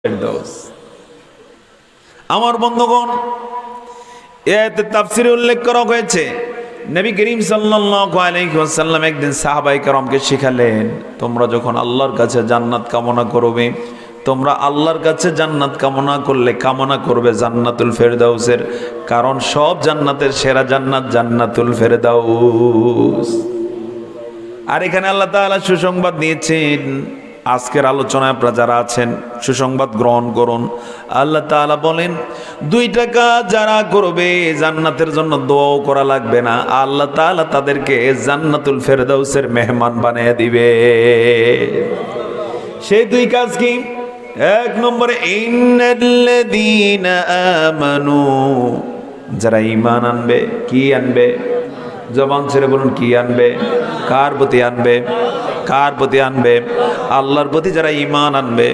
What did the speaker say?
ফেরদাউস। আমার বন্ধুগণ, এতে তাফসিরে উল্লেখ করা হয়েছে নবী করিম সাল্লাল্লাহু আলাইহি ওয়াসাল্লাম একদিন সাহাবায়ে কেরামকে শিখালেন, তোমরা যখন আল্লাহর কাছে জান্নাত কামনা করবে, তোমরা আল্লাহর কাছে জান্নাত কামনা করলে কামনা করবে জান্নাতুল ফেরদাউসের, কারণ সব জান্নাতের সেরা জান্নাত জান্নাতুল ফেরদাউস। আর এখানে আল্লাহ তাআলা সুসংবাদ দিয়েছেন। আজকের আলোচনায় আপনারা যারা আছেন সুসংবাদ গ্রহণ করুন। আল্লাহ তাআলা বলেন, 2 টাকা যারা করবে জান্নাতের জন্য দোয়াও করা লাগবে না, আল্লাহ তাআলা তাদেরকে জান্নাতুল ফেরদাউসের মেহমান বানিয়ে দিবে। সেই 2 কাজ কি? 1 নম্বরে ইন্নাল্লাযীনা আমানু, যারা ঈমান আনবে। কি আনবে? জবান ছেড়ে বলুন, কি আনবে? কার প্রতি আনবে? কার প্রতি আনবে? আল্লাহর প্রতি যারা ঈমান আনবে।